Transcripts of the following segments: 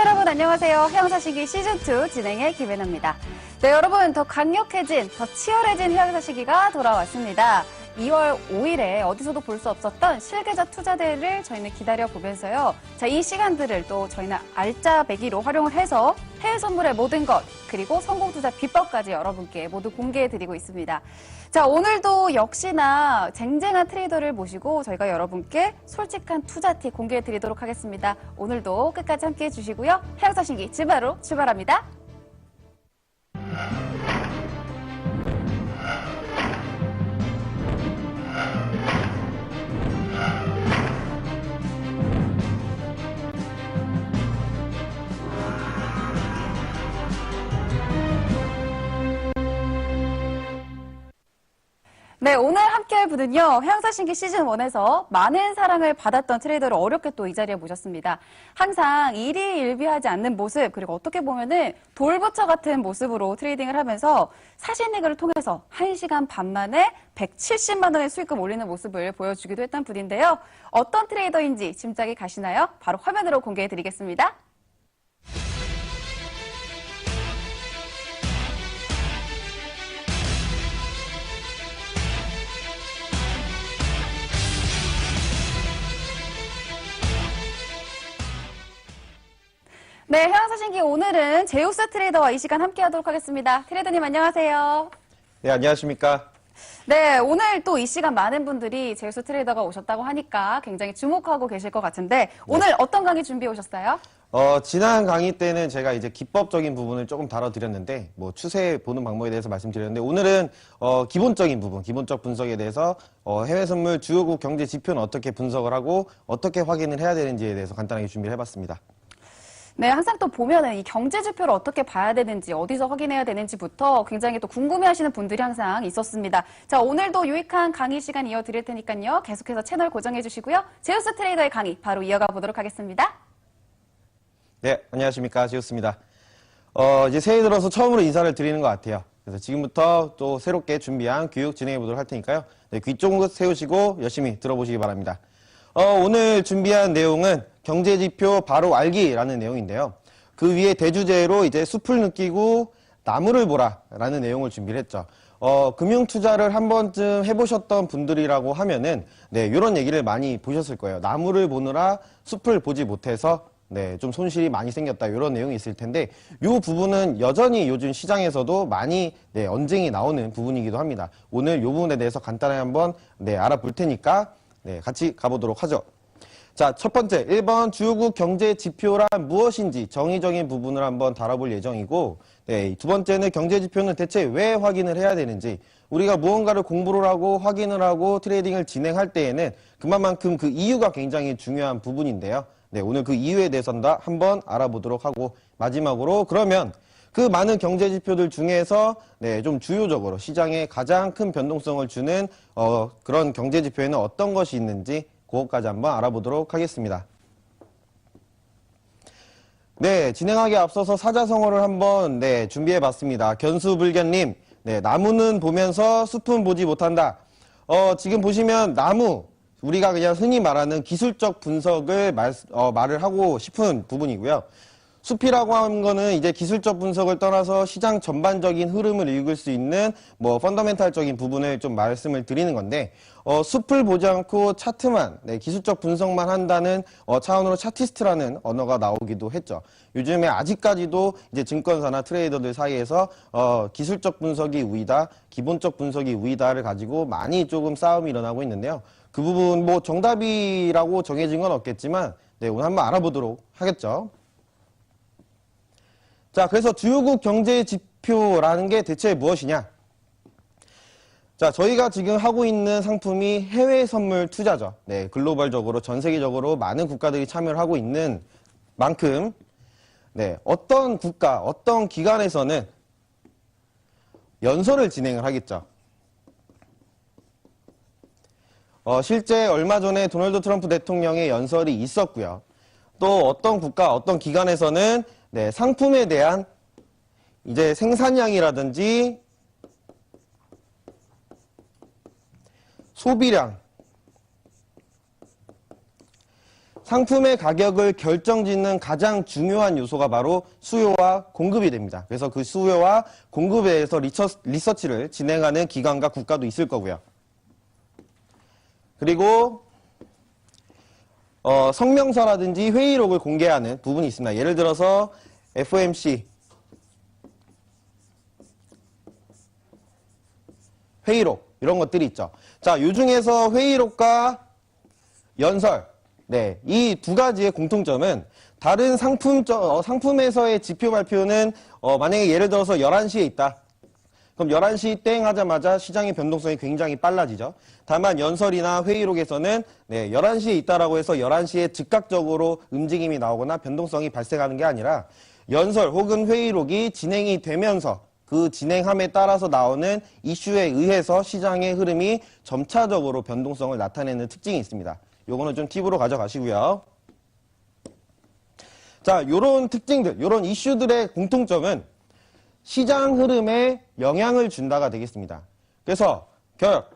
여러분 안녕하세요. 해양사시기 시즌2 진행의 김혜나입니다. 네, 여러분 더 강력해진, 더 치열해진 해양사시기가 돌아왔습니다. 2월 5일에 어디서도 볼 수 없었던 실계좌 투자대회를 저희는 기다려보면서요. 자, 이 시간들을 또 저희는 알짜배기로 활용을 해서 해외 선물의 모든 것, 그리고 성공투자 비법까지 여러분께 모두 공개해드리고 있습니다. 자, 오늘도 역시나 쟁쟁한 트레이더를 모시고 저희가 여러분께 솔직한 투자 팁 공개해드리도록 하겠습니다. 오늘도 끝까지 함께해 주시고요. 해양사신기 지바로 출발합니다. 네, 오늘 함께할 분은요, 해양사신기 시즌1에서 많은 사랑을 받았던 트레이더를 어렵게 또 이 자리에 모셨습니다. 항상 일희일비하지 않는 모습, 그리고 어떻게 보면은 돌부처 같은 모습으로 트레이딩을 하면서 사신리그를 통해서 1시간 반 만에 170만 원의 수익금 올리는 모습을 보여주기도 했던 분인데요. 어떤 트레이더인지 짐작이 가시나요? 바로 화면으로 공개해드리겠습니다. 네, 해양사신기 오늘은 제우스 트레이더와 이 시간 함께하도록 하겠습니다. 트레이더님 안녕하세요. 네, 안녕하십니까. 네, 오늘 또 이 시간 많은 분들이 제우스 트레이더가 오셨다고 하니까 굉장히 주목하고 계실 것 같은데 오늘 어떤 강의 준비해 오셨어요? 지난 강의 때는 제가 이제 기법적인 부분을 조금 다뤄드렸는데, 뭐 추세 보는 방법에 대해서 말씀드렸는데, 오늘은 기본적인 부분, 기본적 분석에 대해서 해외 선물 주요국 경제 지표는 어떻게 분석을 하고 어떻게 확인을 해야 되는지에 대해서 간단하게 준비를 해봤습니다. 네, 항상 또 보면은 이 경제 지표를 어떻게 봐야 되는지, 어디서 확인해야 되는지부터 굉장히 또 궁금해 하시는 분들이 항상 있었습니다. 자, 오늘도 유익한 강의 시간 이어드릴 테니까요. 계속해서 채널 고정해 주시고요. 제우스 트레이더의 강의 바로 이어가 보도록 하겠습니다. 네, 안녕하십니까. 지우스입니다. 이제 새해 들어서 처음으로 인사를 드리는 것 같아요. 그래서 지금부터 또 새롭게 준비한 교육 진행해 보도록 할 테니까요. 네, 귀 쫑긋 세우시고 열심히 들어보시기 바랍니다. 오늘 준비한 내용은 경제지표 바로 알기라는 내용인데요. 그 위에 대주제로 이제 숲을 느끼고 나무를 보라라는 내용을 준비를 했죠. 금융투자를 한 번쯤 해보셨던 분들이라고 하면은, 네, 이런 얘기를 많이 보셨을 거예요. 나무를 보느라 숲을 보지 못해서, 네, 좀 손실이 많이 생겼다. 이런 내용이 있을 텐데, 이 부분은 여전히 요즘 시장에서도 많이, 네, 언쟁이 나오는 부분이기도 합니다. 오늘 이 부분에 대해서 간단하게 한번, 네, 알아볼 테니까, 네, 같이 가보도록 하죠. 자, 첫 번째, 1번 주요국 경제 지표란 무엇인지 정의적인 부분을 한번 다뤄볼 예정이고, 네, 두 번째는 경제 지표는 대체 왜 확인을 해야 되는지, 우리가 무언가를 공부를 하고 확인을 하고 트레이딩을 진행할 때에는 그만큼 그 이유가 굉장히 중요한 부분인데요. 네, 오늘 그 이유에 대해서 한번 알아보도록 하고, 마지막으로 그러면 그 많은 경제 지표들 중에서, 네, 좀 주요적으로 시장에 가장 큰 변동성을 주는 그런 경제 지표에는 어떤 것이 있는지 그것까지 한번 알아보도록 하겠습니다. 네, 진행하기에 앞서서 사자성어를 한번, 네, 준비해 봤습니다. 견수불견님, 네, 나무는 보면서 숲은 보지 못한다. 지금 보시면 나무, 우리가 그냥 흔히 말하는 기술적 분석을 말을 하고 싶은 부분이고요. 숲이라고 하는 거는 이제 기술적 분석을 떠나서 시장 전반적인 흐름을 읽을 수 있는 뭐 펀더멘탈적인 부분을 좀 말씀을 드리는 건데, 숲을 보지 않고 차트만, 네, 기술적 분석만 한다는 차원으로 차티스트라는 언어가 나오기도 했죠. 요즘에 아직까지도 이제 증권사나 트레이더들 사이에서 기술적 분석이 우위다, 기본적 분석이 우위다를 가지고 많이 조금 싸움이 일어나고 있는데요. 그 부분 뭐 정답이라고 정해진 건 없겠지만, 네, 오늘 한번 알아보도록 하겠죠. 자, 그래서 주요국 경제 지표라는 게 대체 무엇이냐? 자, 저희가 지금 하고 있는 상품이 해외 선물 투자죠. 네, 글로벌적으로, 전 세계적으로 많은 국가들이 참여를 하고 있는 만큼, 네, 어떤 국가, 어떤 기관에서는 연설을 진행을 하겠죠. 실제 얼마 전에 도널드 트럼프 대통령의 연설이 있었고요. 또 어떤 국가, 어떤 기관에서는, 네, 상품에 대한 이제 생산량이라든지 소비량, 상품의 가격을 결정짓는 가장 중요한 요소가 바로 수요와 공급이 됩니다. 그래서 그 수요와 공급에 대해서 리서치를 진행하는 기관과 국가도 있을 거고요. 그리고 성명서라든지 회의록을 공개하는 부분이 있습니다. 예를 들어서 FOMC 회의록 이런 것들이 있죠. 자, 이 중에서 회의록과 연설, 네, 이 두 가지의 공통점은 다른 상품에서의 지표 발표는 만약에 예를 들어서 11시에 있다. 그럼 11시 땡 하자마자 시장의 변동성이 굉장히 빨라지죠. 다만 연설이나 회의록에서는 네, 11시에 있다라고 해서 11시에 즉각적으로 움직임이 나오거나 변동성이 발생하는 게 아니라 연설 혹은 회의록이 진행이 되면서 그 진행함에 따라서 나오는 이슈에 의해서 시장의 흐름이 점차적으로 변동성을 나타내는 특징이 있습니다. 요거는 좀 팁으로 가져가시고요. 자, 요런 특징들, 요런 이슈들의 공통점은 시장 흐름에 영향을 준다가 되겠습니다. 그래서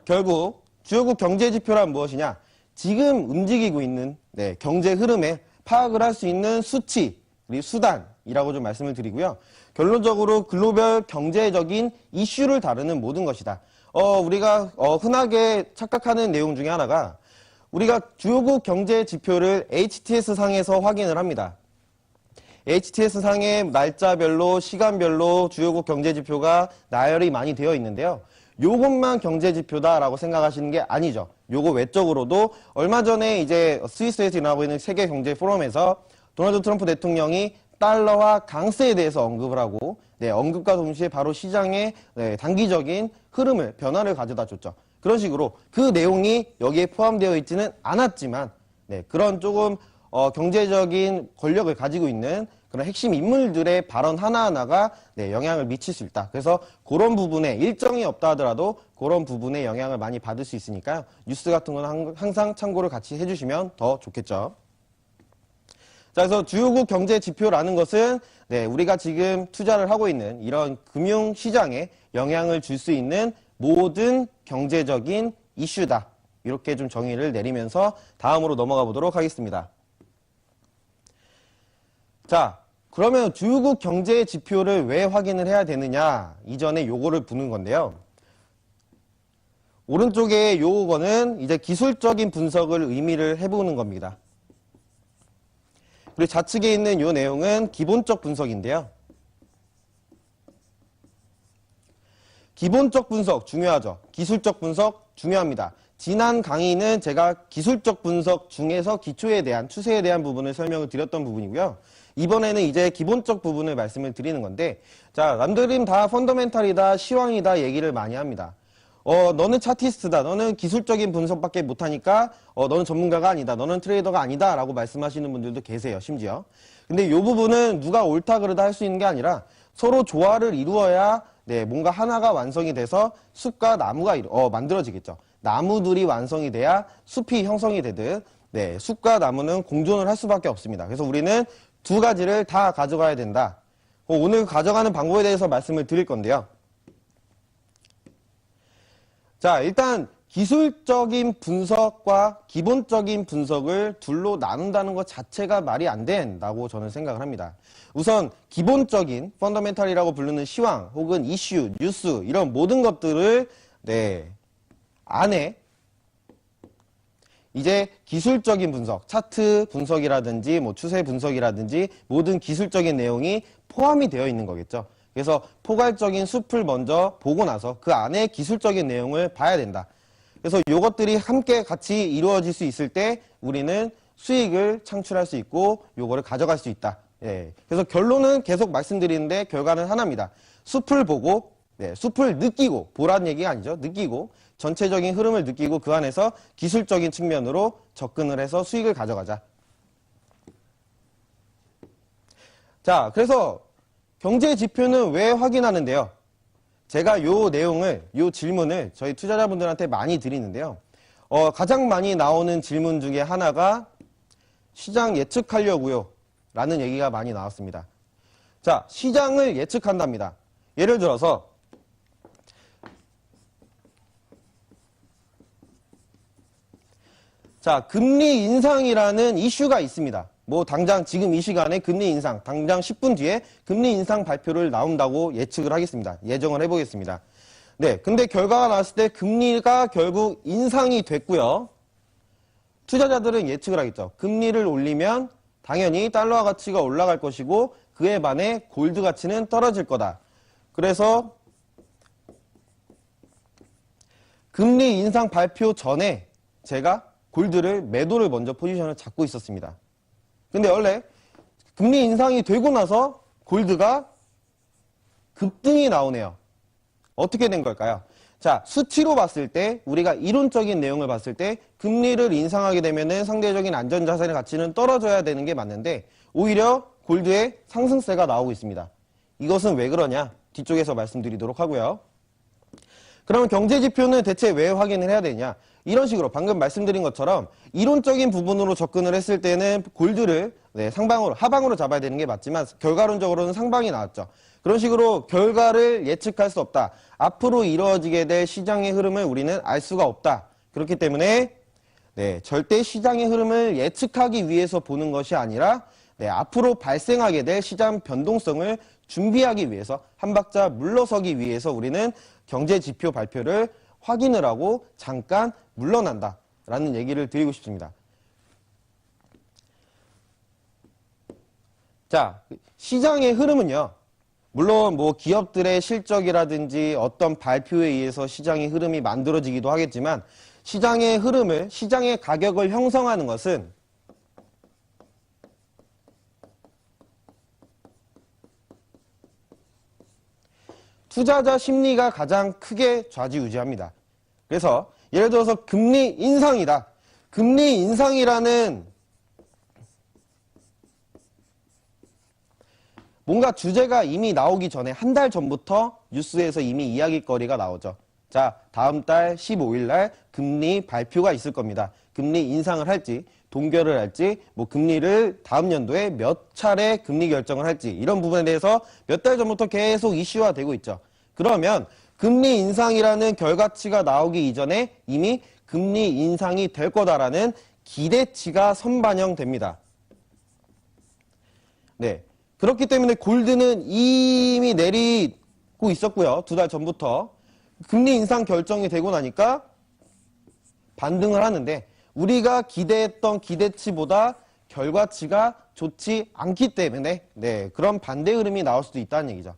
결국 주요국 경제지표란 무엇이냐? 지금 움직이고 있는 경제 흐름에 파악을 할 수 있는 수치, 그리고 수단이라고 좀 말씀을 드리고요. 결론적으로 글로벌 경제적인 이슈를 다루는 모든 것이다. 우리가 흔하게 착각하는 내용 중에 하나가 우리가 주요국 경제 지표를 HTS 상에서 확인을 합니다. HTS 상에 날짜별로 시간별로 주요국 경제 지표가 나열이 많이 되어 있는데요. 요것만 경제 지표다라고 생각하시는 게 아니죠. 요거 외적으로도 얼마 전에 이제 스위스에서 일어나고 있는 세계 경제 포럼에서 도널드 트럼프 대통령이 달러와 강세에 대해서 언급을 하고 언급과 동시에 바로 시장의 단기적인 흐름을 변화를 가져다 줬죠. 그런 식으로 그 내용이 여기에 포함되어 있지는 않았지만 그런 조금 경제적인 권력을 가지고 있는 그런 핵심 인물들의 발언 하나하나가 영향을 미칠 수 있다. 그래서 그런 부분에 일정이 없다 하더라도 그런 부분에 영향을 많이 받을 수 있으니까요. 뉴스 같은 건 항상 참고를 같이 해주시면 더 좋겠죠. 자, 그래서 주요국 경제 지표라는 것은 우리가 지금 투자를 하고 있는 이런 금융시장에 영향을 줄 수 있는 모든 경제적인 이슈다. 이렇게 좀 정의를 내리면서 다음으로 넘어가 보도록 하겠습니다. 자, 그러면 주요국 경제 지표를 왜 확인을 해야 되느냐? 이전에 요거를 보는 건데요. 오른쪽에 요거는 이제 기술적인 분석을 의미를 해보는 겁니다. 그리고 좌측에 있는 요 내용은 기본적 분석인데요. 기본적 분석 중요하죠. 기술적 분석 중요합니다. 지난 강의는 제가 기술적 분석 중에서 기초에 대한 추세에 대한 부분을 설명을 드렸던 부분이고요. 이번에는 이제 기본적 부분을 말씀을 드리는 건데, 자, 남들은 다 펀더멘탈이다, 시황이다 얘기를 많이 합니다. 너는 차티스트다, 너는 기술적인 분석밖에 못하니까 너는 전문가가 아니다, 너는 트레이더가 아니다 라고 말씀하시는 분들도 계세요, 심지어. 근데 이 부분은 누가 옳다 그르다 할 수 있는 게 아니라 서로 조화를 이루어야 뭔가 하나가 완성이 돼서 숲과 나무가 만들어지겠죠. 나무들이 완성이 돼야 숲이 형성이 되듯 숲과 나무는 공존을 할 수밖에 없습니다. 그래서 우리는 두 가지를 다 가져가야 된다. 오늘 가져가는 방법에 대해서 말씀을 드릴 건데요. 자, 일단 기술적인 분석과 기본적인 분석을 둘로 나눈다는 것 자체가 말이 안 된다고 저는 생각을 합니다. 우선 기본적인 펀더멘탈이라고 부르는 시황 혹은 이슈, 뉴스 이런 모든 것들을 안에 이제 기술적인 분석, 차트 분석이라든지 뭐 추세 분석이라든지 모든 기술적인 내용이 포함이 되어 있는 거겠죠. 그래서 포괄적인 숲을 먼저 보고 나서 그 안에 기술적인 내용을 봐야 된다. 그래서 이것들이 함께 같이 이루어질 수 있을 때 우리는 수익을 창출할 수 있고 요거를 가져갈 수 있다. 그래서 결론은 계속 말씀드리는데 결과는 하나입니다. 숲을 보고 숲을 느끼고 보라는 얘기가 아니죠. 느끼고 전체적인 흐름을 느끼고 그 안에서 기술적인 측면으로 접근을 해서 수익을 가져가자. 자, 그래서 경제 지표는 왜 확인하는데요? 제가 요 내용을, 요 질문을 저희 투자자분들한테 많이 드리는데요. 가장 많이 나오는 질문 중에 하나가 시장 예측하려고요 라는 얘기가 많이 나왔습니다. 자, 시장을 예측한답니다. 예를 들어서 자, 금리 인상이라는 이슈가 있습니다. 뭐 당장 지금 이 시간에 금리 인상, 당장 10분 뒤에 금리 인상 발표를 나온다고 예측을 하겠습니다. 예정을 해보겠습니다. 네, 근데 결과가 나왔을 때 금리가 결국 인상이 됐고요. 투자자들은 예측을 하겠죠. 금리를 올리면 당연히 달러 가치가 올라갈 것이고 그에 반해 골드 가치는 떨어질 거다. 그래서 금리 인상 발표 전에 제가 골드를 매도를 먼저 포지션을 잡고 있었습니다. 근데 원래 금리 인상이 되고 나서 골드가 급등이 나오네요. 어떻게 된 걸까요? 자, 수치로 봤을 때 우리가 이론적인 내용을 봤을 때 금리를 인상하게 되면은 상대적인 안전자산의 가치는 떨어져야 되는 게 맞는데 오히려 골드의 상승세가 나오고 있습니다. 이것은 왜 그러냐? 뒤쪽에서 말씀드리도록 하고요. 그러면 경제지표는 대체 왜 확인을 해야 되냐? 이런 식으로 방금 말씀드린 것처럼 이론적인 부분으로 접근을 했을 때는 골드를 하방으로 잡아야 되는 게 맞지만 결과론적으로는 상방이 나왔죠. 그런 식으로 결과를 예측할 수 없다. 앞으로 이루어지게 될 시장의 흐름을 우리는 알 수가 없다. 그렇기 때문에 절대 시장의 흐름을 예측하기 위해서 보는 것이 아니라 앞으로 발생하게 될 시장 변동성을 준비하기 위해서 한 박자 물러서기 위해서 우리는 경제지표 발표를 확인을 하고 잠깐 물러난다 라는 얘기를 드리고 싶습니다. 자, 시장의 흐름은요. 물론 뭐 기업들의 실적이라든지 어떤 발표에 의해서 시장의 흐름이 만들어지기도 하겠지만 시장의 흐름을, 시장의 가격을 형성하는 것은 투자자 심리가 가장 크게 좌지우지합니다. 그래서 예를 들어서 금리 인상이다. 금리 인상이라는 뭔가 주제가 이미 나오기 전에 한 달 전부터 뉴스에서 이미 이야기거리가 나오죠. 자, 다음 달 15일 날 금리 발표가 있을 겁니다. 금리 인상을 할지, 동결을 할지, 뭐 금리를 다음 연도에 몇 차례 금리 결정을 할지 이런 부분에 대해서 몇 달 전부터 계속 이슈화 되고 있죠. 그러면 금리 인상이라는 결과치가 나오기 이전에 이미 금리 인상이 될 거다라는 기대치가 선반영됩니다. 네. 그렇기 때문에 골드는 이미 내리고 있었고요. 2달 전부터. 금리 인상 결정이 되고 나니까 반등을 하는데 우리가 기대했던 기대치보다 결과치가 좋지 않기 때문에 그런 반대 흐름이 나올 수도 있다는 얘기죠.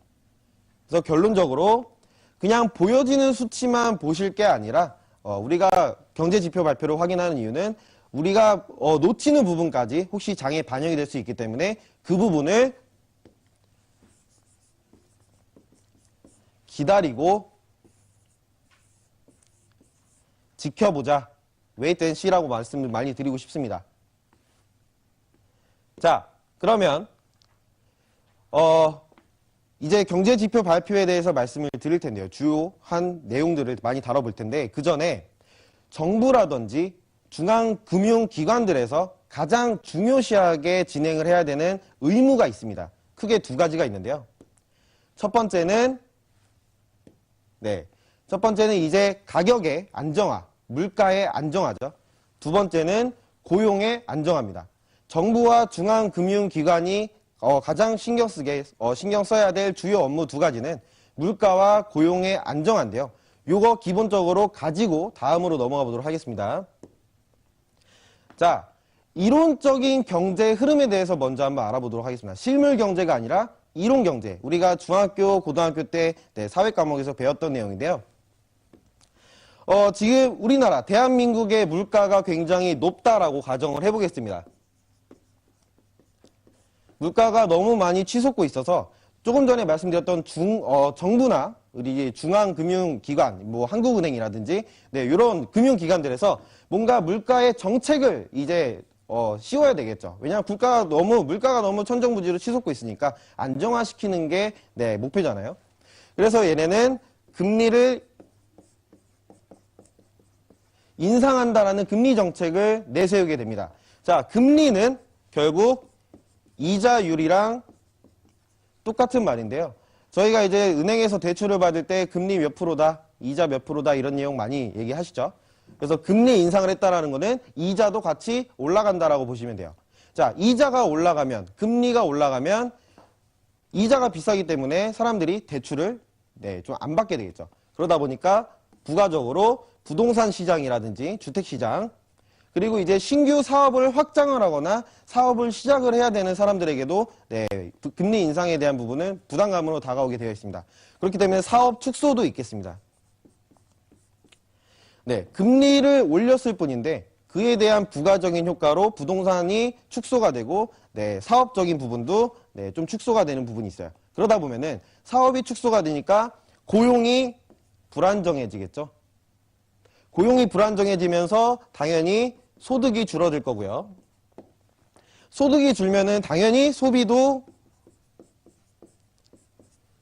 그래서 결론적으로 그냥 보여지는 수치만 보실 게 아니라 우리가 경제지표 발표를 확인하는 이유는 우리가 놓치는 부분까지 혹시 장에 반영이 될 수 있기 때문에 그 부분을 기다리고 지켜보자. wait and see라고 말씀을 많이 드리고 싶습니다. 자, 그러면 이제 경제지표 발표에 대해서 말씀을 드릴 텐데요. 주요한 내용들을 많이 다뤄볼 텐데 그 전에 정부라든지 중앙금융기관들에서 가장 중요시하게 진행을 해야 되는 의무가 있습니다. 크게 2가지가 있는데요. 첫 번째는 이제 가격의 안정화, 물가의 안정화죠. 2번째는 고용의 안정화입니다. 정부와 중앙금융기관이 가장 신경 써야 될 주요 업무 2가지는 물가와 고용의 안정화인데요. 요거 기본적으로 가지고 다음으로 넘어가 보도록 하겠습니다. 자, 이론적인 경제 흐름에 대해서 먼저 한번 알아보도록 하겠습니다. 실물 경제가 아니라 이론 경제. 우리가 중학교, 고등학교 때 사회 과목에서 배웠던 내용인데요. 지금 우리나라 대한민국의 물가가 굉장히 높다라고 가정을 해보겠습니다. 물가가 너무 많이 치솟고 있어서 조금 전에 말씀드렸던 정부나 우리 중앙금융기관, 뭐 한국은행이라든지 이런 금융기관들에서 뭔가 물가의 정책을 이제 씌워야 되겠죠. 왜냐하면 물가가 너무 천정부지로 치솟고 있으니까 안정화시키는 게 목표잖아요. 그래서 얘네는 금리를 인상한다라는 금리 정책을 내세우게 됩니다. 자, 금리는 결국 이자율이랑 똑같은 말인데요. 저희가 이제 은행에서 대출을 받을 때 금리 몇 프로다, 이자 몇 프로다 이런 내용 많이 얘기하시죠. 그래서 금리 인상을 했다라는 거는 이자도 같이 올라간다라고 보시면 돼요. 자, 이자가 올라가면, 금리가 올라가면 이자가 비싸기 때문에 사람들이 대출을 좀 안 받게 되겠죠. 그러다 보니까 부가적으로 부동산 시장이라든지 주택 시장, 그리고 이제 신규 사업을 확장을 하거나 사업을 시작을 해야 되는 사람들에게도 금리 인상에 대한 부분은 부담감으로 다가오게 되어 있습니다. 그렇기 때문에 사업 축소도 있겠습니다. 금리를 올렸을 뿐인데 그에 대한 부가적인 효과로 부동산이 축소가 되고 사업적인 부분도 좀 축소가 되는 부분이 있어요. 그러다 보면은 사업이 축소가 되니까 고용이 불안정해지겠죠. 고용이 불안정해지면서 당연히 소득이 줄어들 거고요. 소득이 줄면은 당연히 소비도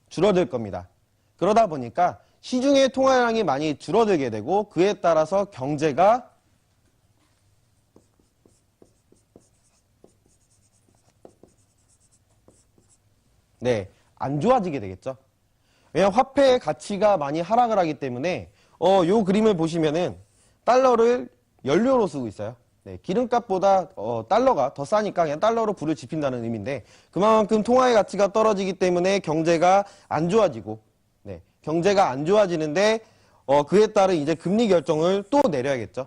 줄어들 겁니다. 그러다 보니까 시중의 통화량이 많이 줄어들게 되고 그에 따라서 경제가 안 좋아지게 되겠죠. 왜냐하면 화폐의 가치가 많이 하락을 하기 때문에 요 그림을 보시면은 달러를 연료로 쓰고 있어요. 기름값보다 달러가 더 싸니까 그냥 달러로 불을 지핀다는 의미인데 그만큼 통화의 가치가 떨어지기 때문에 경제가 안 좋아지고 경제가 안 좋아지는데 그에 따른 이제 금리 결정을 또 내려야겠죠.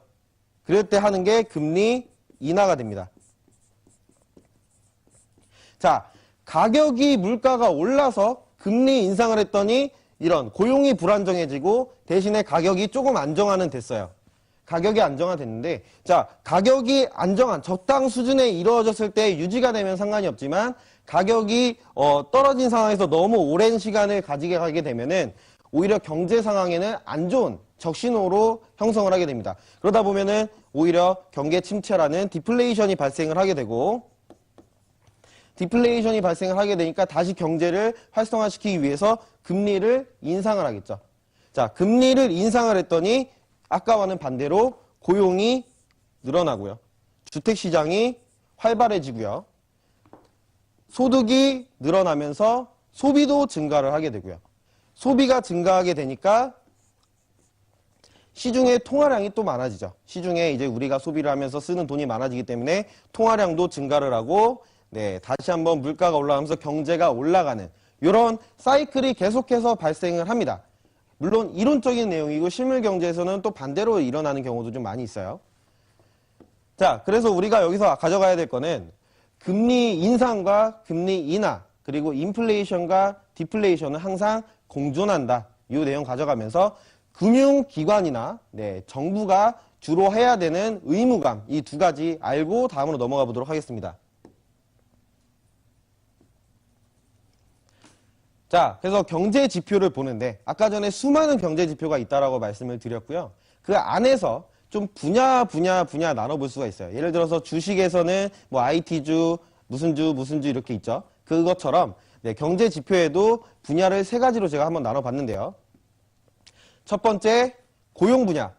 그럴 때 하는 게 금리 인하가 됩니다. 자, 가격이 물가가 올라서 금리 인상을 했더니 이런 고용이 불안정해지고 대신에 가격이 조금 안정화는 됐어요. 가격이 안정화됐는데 자, 가격이 안정한 적당 수준에 이루어졌을 때 유지가 되면 상관이 없지만 가격이 떨어진 상황에서 너무 오랜 시간을 가지게 하게 되면은 오히려 경제 상황에는 안 좋은 적신호로 형성을 하게 됩니다. 그러다 보면은 오히려 경기 침체라는 디플레이션이 발생을 하게 되고 디플레이션이 발생을 하게 되니까 다시 경제를 활성화시키기 위해서 금리를 인상을 하겠죠. 자, 금리를 인상을 했더니 아까와는 반대로 고용이 늘어나고요. 주택시장이 활발해지고요. 소득이 늘어나면서 소비도 증가를 하게 되고요. 소비가 증가하게 되니까 시중에 통화량이 또 많아지죠. 시중에 이제 우리가 소비를 하면서 쓰는 돈이 많아지기 때문에 통화량도 증가를 하고 다시 한번 물가가 올라가면서 경제가 올라가는 이런 사이클이 계속해서 발생을 합니다. 물론 이론적인 내용이고 실물 경제에서는 또 반대로 일어나는 경우도 좀 많이 있어요. 자, 그래서 우리가 여기서 가져가야 될 거는 금리 인상과 금리 인하 그리고 인플레이션과 디플레이션은 항상 공존한다. 이 내용 가져가면서 금융기관이나 정부가 주로 해야 되는 의무감 이 두 가지 알고 다음으로 넘어가 보도록 하겠습니다. 자, 그래서 경제 지표를 보는데 아까 전에 수많은 경제 지표가 있다라고 말씀을 드렸고요. 그 안에서 좀 분야 나눠볼 수가 있어요. 예를 들어서 주식에서는 뭐 IT주, 무슨 주 이렇게 있죠. 그것처럼 경제 지표에도 분야를 세 가지로 제가 한번 나눠봤는데요. 첫 번째, 고용 분야.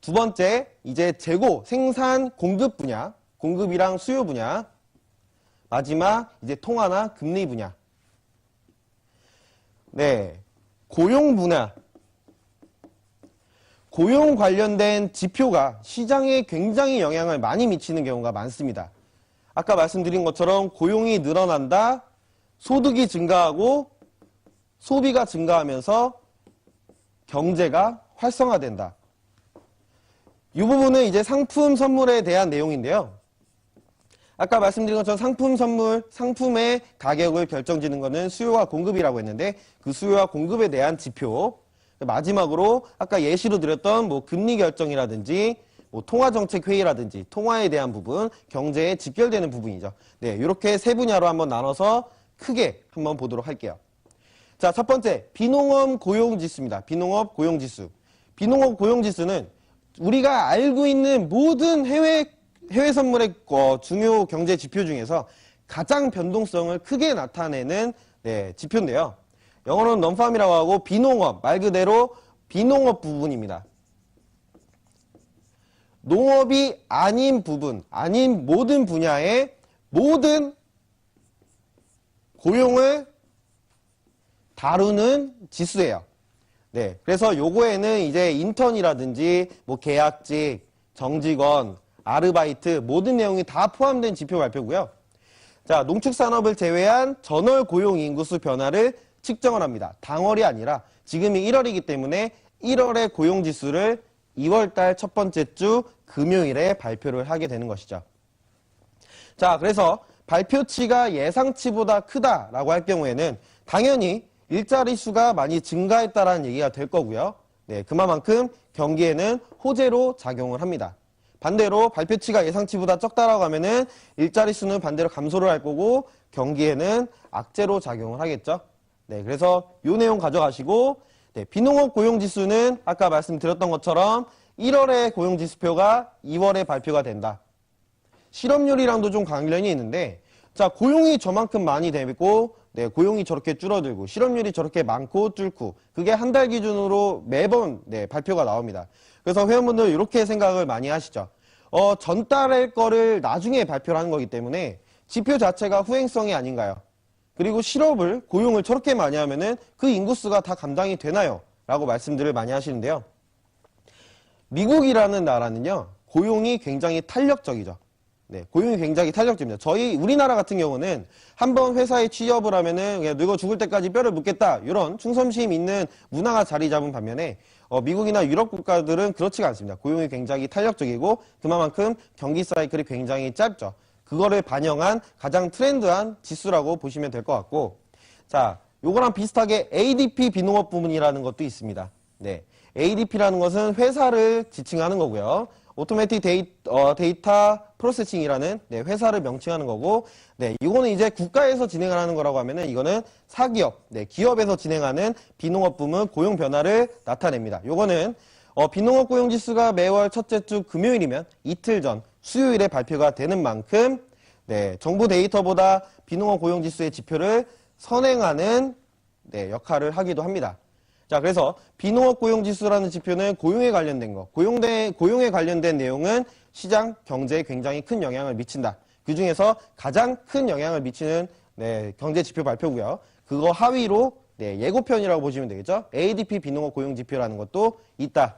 두 번째, 이제 재고, 생산, 공급 분야. 공급이랑 수요 분야. 마지막, 이제 통화나 금리 분야. 고용 분야. 고용 관련된 지표가 시장에 굉장히 영향을 많이 미치는 경우가 많습니다. 아까 말씀드린 것처럼 고용이 늘어난다, 소득이 증가하고 소비가 증가하면서 경제가 활성화된다. 이 부분은 이제 상품 선물에 대한 내용인데요. 아까 말씀드린 것처럼 상품 선물, 상품의 가격을 결정짓는 것은 수요와 공급이라고 했는데 그 수요와 공급에 대한 지표, 마지막으로 아까 예시로 드렸던 뭐 금리 결정이라든지 뭐 통화정책 회의라든지 통화에 대한 부분, 경제에 직결되는 부분이죠. 이렇게 세 분야로 한번 나눠서 크게 한번 보도록 할게요. 자, 첫 번째, 비농업 고용지수입니다. 비농업 고용지수. 비농업 고용지수는 우리가 알고 있는 모든 해외 선물의 중요 경제 지표 중에서 가장 변동성을 크게 나타내는 지표인데요. 영어로는 non-farm이라고 하고 비농업, 말 그대로 비농업 부분입니다. 농업이 아닌 부분, 아닌 모든 분야의 모든 고용을 다루는 지수예요. 네, 그래서 요거에는 이제 인턴이라든지 뭐 계약직, 정직원, 아르바이트 모든 내용이 다 포함된 지표 발표고요. 자, 농축산업을 제외한 전월 고용 인구수 변화를 측정을 합니다. 당월이 아니라 지금이 1월이기 때문에 1월의 고용 지수를 2월달 첫 번째 주 금요일에 발표를 하게 되는 것이죠. 자, 그래서 발표치가 예상치보다 크다라고 할 경우에는 당연히 일자리 수가 많이 증가했다라는 얘기가 될 거고요. 네, 그만큼 경기에는 호재로 작용을 합니다. 반대로 발표치가 예상치보다 적다라고 하면은 일자리 수는 반대로 감소를 할 거고 경기에는 악재로 작용을 하겠죠. 네, 그래서 이 내용 가져가시고 네, 비농업 고용지수는 아까 말씀드렸던 것처럼 1월에 고용지수표가 2월에 발표가 된다. 실업률이랑도 좀 관련이 있는데 자, 고용이 저만큼 많이 되고 네, 고용이 저렇게 줄어들고 실업률이 저렇게 많고 줄고 그게 한 달 기준으로 매번 네, 발표가 나옵니다. 그래서 회원분들 이렇게 생각을 많이 하시죠. 전달의 거를 나중에 발표를 하는 거기 때문에 지표 자체가 후행성이 아닌가요? 그리고 실업을 고용을 저렇게 많이 하면은 그 인구수가 다 감당이 되나요? 라고 말씀들을 많이 하시는데요. 미국이라는 나라는요. 고용이 굉장히 탄력적이죠. 네, 고용이 굉장히 탄력적입니다. 우리나라 같은 경우는 한번 회사에 취업을 하면은 그냥 늙어 죽을 때까지 뼈를 묻겠다. 이런 충성심 있는 문화가 자리 잡은 반면에 미국이나 유럽 국가들은 그렇지가 않습니다. 고용이 굉장히 탄력적이고 그만큼 경기 사이클이 굉장히 짧죠. 그거를 반영한 가장 트렌드한 지수라고 보시면 될 것 같고 자, 요거랑 비슷하게 ADP 비농업 부문이라는 것도 있습니다. 네, ADP라는 것은 회사를 지칭하는 거고요. 오토매틱 데이터 프로세싱이라는 네, 회사를 명칭하는 거고 네, 이거는 이제 국가에서 진행을 하는 거라고 하면은 이거는 사기업, 네, 기업에서 진행하는 비농업 부문 고용 변화를 나타냅니다. 요거는 비농업 고용 지수가 매월 첫째 주 금요일이면 이틀 전 수요일에 발표가 되는 만큼 네, 정부 데이터보다 비농업 고용 지수의 지표를 선행하는 네, 역할을 하기도 합니다. 자, 그래서 비농업 고용지수라는 지표는 고용에 관련된 거, 고용에 관련된 내용은 시장 경제에 굉장히 큰 영향을 미친다. 그 중에서 가장 큰 영향을 미치는 네, 경제 지표 발표고요. 그거 하위로 네, 예고편이라고 보시면 되겠죠. ADP 비농업 고용지표라는 것도 있다.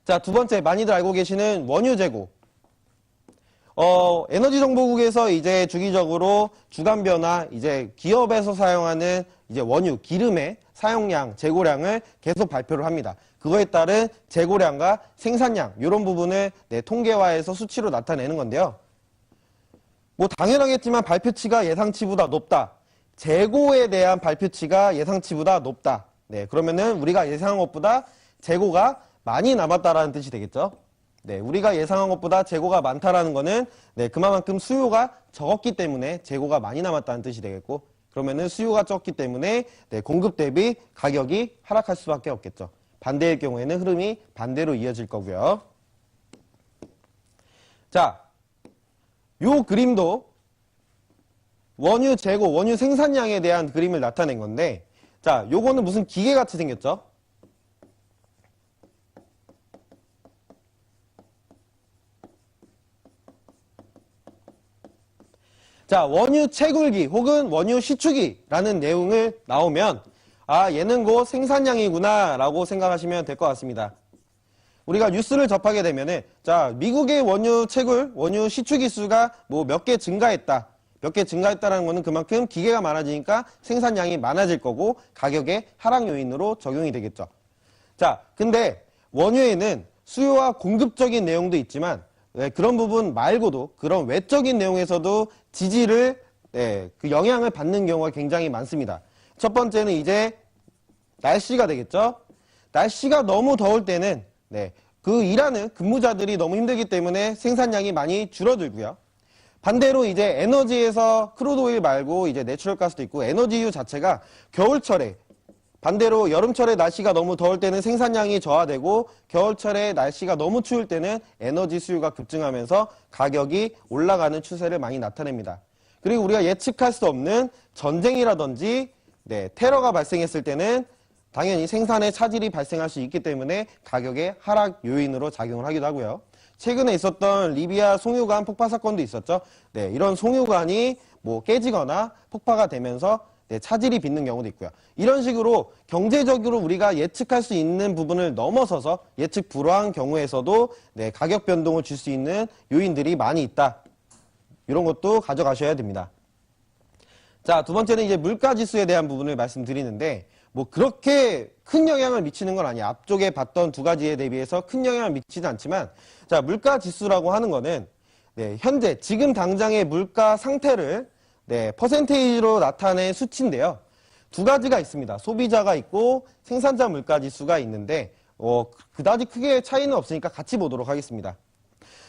자, 두 번째 많이들 알고 계시는 원유 재고. 에너지정보국에서 이제 주기적으로 주간 변화, 이제 기업에서 사용하는 이제 원유, 기름의 사용량, 재고량을 계속 발표를 합니다. 그거에 따른 재고량과 생산량, 이런 부분을 네, 통계화해서 수치로 나타내는 건데요. 뭐 당연하겠지만 발표치가 예상치보다 높다. 재고에 대한 발표치가 예상치보다 높다. 네, 그러면은 우리가 예상한 것보다 재고가 많이 남았다라는 뜻이 되겠죠. 네, 우리가 예상한 것보다 재고가 많다라는 거는 네, 그만큼 수요가 적었기 때문에 재고가 많이 남았다는 뜻이 되겠고 그러면은 수요가 적기 때문에 네, 공급 대비 가격이 하락할 수밖에 없겠죠. 반대일 경우에는 흐름이 반대로 이어질 거고요. 자, 요 그림도 원유 재고, 원유 생산량에 대한 그림을 나타낸 건데 자, 요거는 무슨 기계 같이 생겼죠? 자, 원유 채굴기 혹은 원유 시추기라는 내용을 나오면 아, 얘는 곧 생산량이구나 라고 생각하시면 될 것 같습니다. 우리가 뉴스를 접하게 되면은 자, 미국의 원유 채굴, 원유 시추기 수가 뭐 몇 개 증가했다. 몇 개 증가했다라는 거는 그만큼 기계가 많아지니까 생산량이 많아질 거고 가격의 하락 요인으로 적용이 되겠죠. 자, 근데 원유에는 수요와 공급적인 내용도 있지만 네, 그런 부분 말고도 그런 외적인 내용에서도 지지를 그 영향을 받는 경우가 굉장히 많습니다. 첫 번째는 이제 날씨가 되겠죠. 날씨가 너무 더울 때는 그 일하는 근무자들이 너무 힘들기 때문에 생산량이 많이 줄어들고요. 반대로 이제 에너지에서 크루드 오일 말고 이제 내추럴 가스도 있고 에너지유 자체가 겨울철에 반대로 여름철에 날씨가 너무 더울 때는 생산량이 저하되고 겨울철에 날씨가 너무 추울 때는 에너지 수요가 급증하면서 가격이 올라가는 추세를 많이 나타냅니다. 그리고 우리가 예측할 수 없는 전쟁이라든지 테러가 발생했을 때는 당연히 생산에 차질이 발생할 수 있기 때문에 가격의 하락 요인으로 작용을 하기도 하고요. 최근에 있었던 리비아 송유관 폭파 사건도 있었죠. 이런 송유관이 뭐 깨지거나 폭파가 되면서 차질이 빚는 경우도 있고요. 이런 식으로 경제적으로 우리가 예측할 수 있는 부분을 넘어서서 예측 불허한 경우에서도 가격 변동을 줄 수 있는 요인들이 많이 있다. 이런 것도 가져가셔야 됩니다. 자, 두 번째는 이제 물가지수에 대한 부분을 말씀드리는데 뭐 그렇게 큰 영향을 미치는 건 아니에요. 앞쪽에 봤던 두 가지에 대비해서 큰 영향을 미치지 않지만 자, 물가지수라고 하는 거는 현재 지금 당장의 물가 상태를 퍼센테이지로 나타낸 수치인데요. 두 가지가 있습니다. 소비자가 있고 생산자 물가지수가 있는데 그다지 크게 차이는 없으니까 같이 보도록 하겠습니다.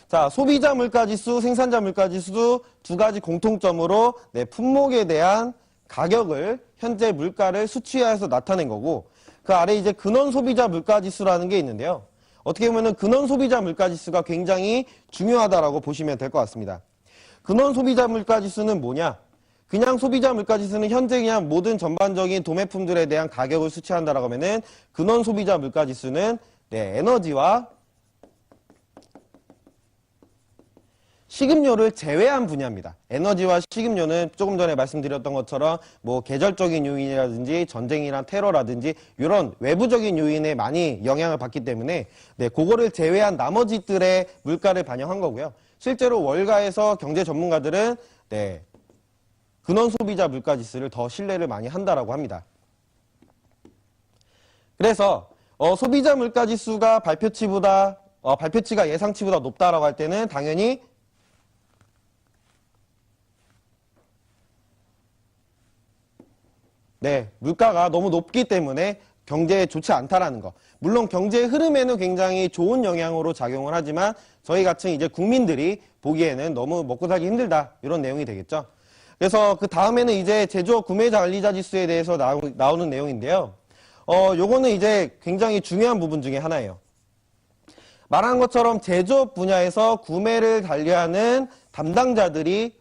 자, 소비자 물가지수, 생산자 물가지수 두 가지 공통점으로 품목에 대한 가격을 현재 물가를 수치화해서 나타낸 거고 그 아래 이제 근원 소비자 물가지수라는 게 있는데요. 어떻게 보면은 근원 소비자 물가지수가 굉장히 중요하다라고 보시면 될 것 같습니다. 근원 소비자 물가지수는 뭐냐? 그냥 소비자 물가지수는 현재 그냥 모든 전반적인 도매품들에 대한 가격을 수치한다라고 하면은 근원 소비자 물가지수는 에너지와 식음료를 제외한 분야입니다. 에너지와 식음료는 조금 전에 말씀드렸던 것처럼 뭐 계절적인 요인이라든지 전쟁이나 테러라든지 이런 외부적인 요인에 많이 영향을 받기 때문에 그거를 제외한 나머지들의 물가를 반영한 거고요. 실제로 월가에서 경제 전문가들은 근원 소비자 물가지수를 더 신뢰를 많이 한다라고 합니다. 그래서 소비자 물가지수가 발표치가 예상치보다 높다라고 할 때는 당연히 물가가 너무 높기 때문에 경제에 좋지 않다라는 거. 물론 경제의 흐름에는 굉장히 좋은 영향으로 작용을 하지만 저희 같은 이제 국민들이 보기에는 너무 먹고 살기 힘들다. 이런 내용이 되겠죠. 그래서 그 다음에는 이제 제조업 구매자 관리자 지수에 대해서 나오는 내용인데요. 요거는 이제 굉장히 중요한 부분 중에 하나예요. 말한 것처럼 제조업 분야에서 구매를 관리하는 담당자들이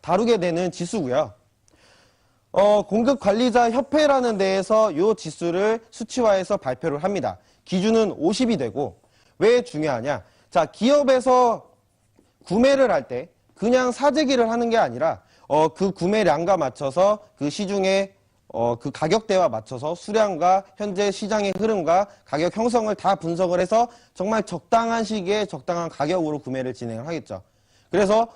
다루게 되는 지수고요. 공급관리자 협회라는 데에서 이 지수를 수치화해서 발표를 합니다. 기준은 50이 되고 왜 중요하냐? 자, 기업에서 구매를 할 때 그냥 사재기를 하는 게 아니라 그 구매량과 맞춰서 그 시중에 그 가격대와 맞춰서 수량과 현재 시장의 흐름과 가격 형성을 다 분석을 해서 정말 적당한 시기에 적당한 가격으로 구매를 진행을 하겠죠. 그래서